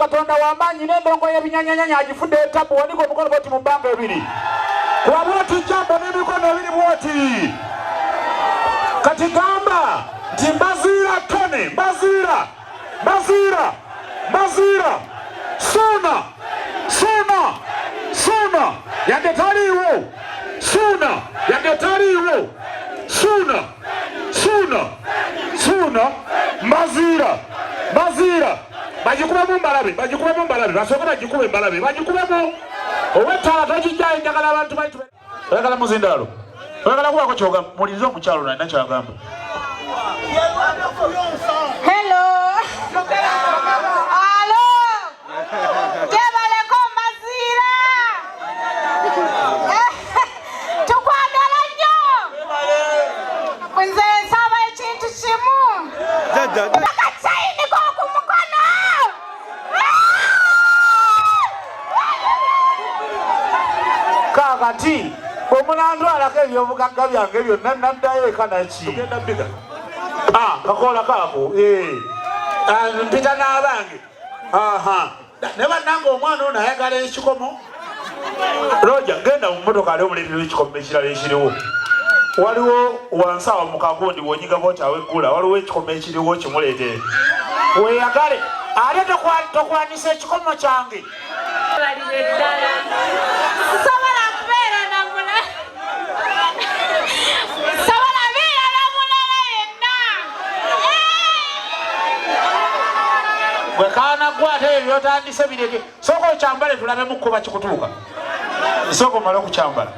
Katonda w'amaanyi n'endongo y'ebinyanyanyanya agifudde etabu wandiga omukono bwoti mu bbanga ebiri. Kuba bwoti jambo n'emikono ebiri bwoti. Kati gamba nti Mbaziira Tonny, Mbaziira, Suuna, yadde taliiwo, Suuna, Mbaziira, bagikubemu mbalabe, basooka bagikube mbalabe, bagikubemu. Ow'ettaala tokijjayo njagala abantu baitu. Oyagala muzindaalo, oyagala kubako kyogamba, mulirize omukyalo nalina kyagamba. Hello. Alo. Jebaleko Mbaziira. Tukwagala nnyo. Nze nsaba ekintu kimu. Akasayini k'okumukono. Kaakati omulandwalako ebyobugagga byange byonna naddayo eka naki. Tugenda bbiga. Kakola kaako. Mpita n'abange. Ne bannange omwana ono ayagala ekikomo. Roja genda mu mmotoka ali omuleetera ekikomo ekirala ekiriwo. Waliwo wansi awo mu kagundi wonyiga bwoti aweggula waliwo ekikomo ekiriwo kimuleetere. Weeyagale ate tokwanisa ekikomo kyange. Sobola kubeera na mulala. Sobola beera na mulala yenna. Gwe kaana gwe ate ebyo by'otandise bireke. Sooka okyambale tulabe mu kkuba kikutuuka. Sooka omale okukyambala.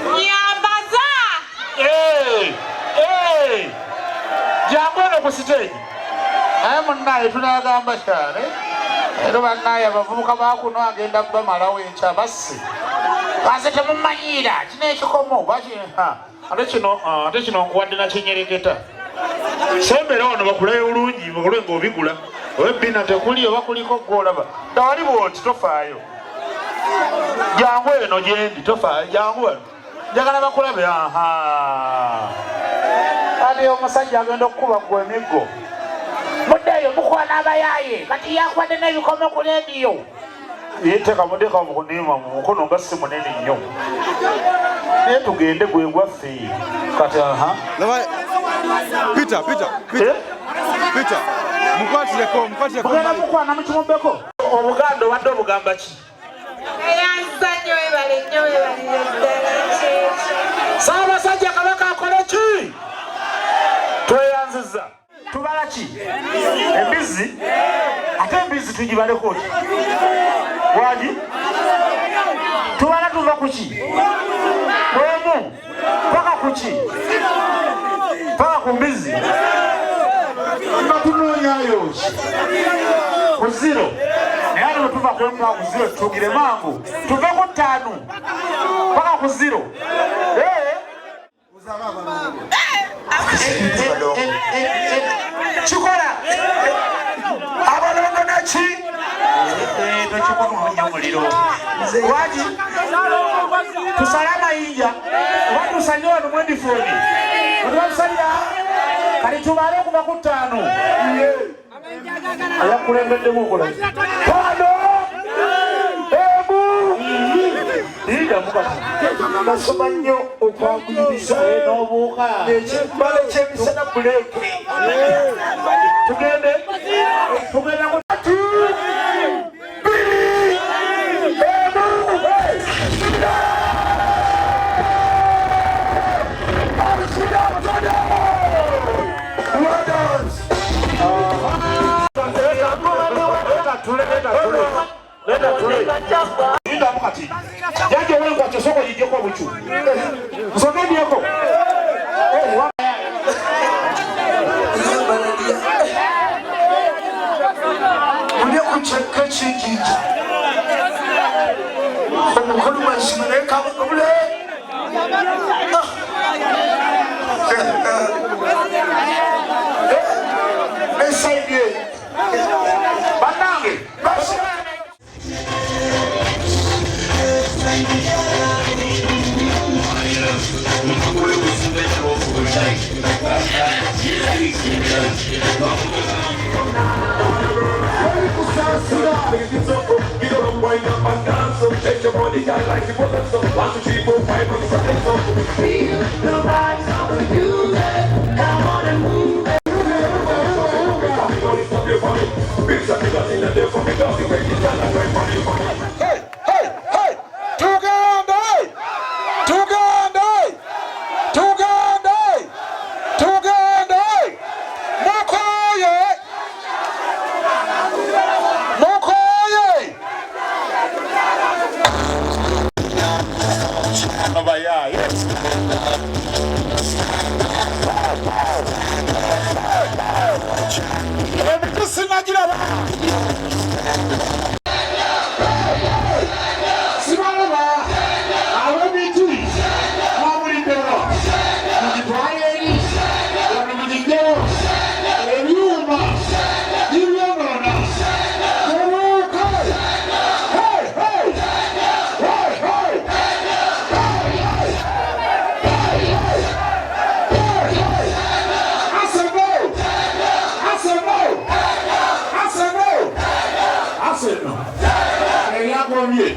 Nyambaza. Jangu eno ku siteegi. Naye munnaye tunaagamba kyane. Ero bannaye abavubuka bakuno agenda bamalawo enkya basse. Kaze temumanyiira kino ekikomo ate kino nkuwadde nakinyereketa. Sembera wano bakulayo bulungi bakule ng'obigula. Owebbina tekuli oba kuliko gw'olaba. Dawali bwoti tofaayo. Jangu eno gyendi tofaayo jangu wano. Njagala bakulabe ate omusajja agenda okukuba gwe emiggo. Muddeeyo mukwana abayaaye kati yakwadde n'ebikomo ku leediyo. Yeeteka muddeka mukunima mu mukono nga si munene nnyo. Naye tugende gwe gwaffe kati Peter. Mukwatireko. Mugenda mukwana mukimubbeko. Obuganda obadde obugamba ki? Eyanza nnyo webale ddala. Ssaabasajja Kabaka akole ki? Tweyanziza. Tubala ki? Embizzi? Ate embizzi tugibaleko ki? Wagi? Tubala tuva ku ki? Kwemu? Paka ku ki? Paka ku mbizzi? Nga tunoonyayo ki? Ku zero. Naye ate bwe tuva kwemu paka ku zero tutugire mangu. Tuve ku ttaano. Paka ku zero. Chikola abalongo naki tokikomunya muliro waji tusale amayinja oba tusanye wano mwedifoni otubamusalira kali tubale okuva ku ttaano ayakulembeddemu okola pano nasoma nnyo okwaguyiriza n'obuuka ekibbala ekyemisana buleeke tugende ku tatu biri kati yaje wengo akisoko yijeko buchu nsogeni yako Munde kucheka chiki omukulu mashimene kabule esaidie banange Make it so get on wind up and dance up. Shake your body, girl, like it was a song. 1, 2, 3, 4, 5, and 6, 7. Feel the vibes of the music. Come on and move it. Hey, hey, hey! Tuganda! Tuganda! Tuganda! Tuganda! Mukoye! Mukoye! Abayaye. Sinagira Simalaba awabiti wabuliddewo mugitwaleeri wano mugiddewo ebyuma bibyonoona tuluuka Aseno, eryakomye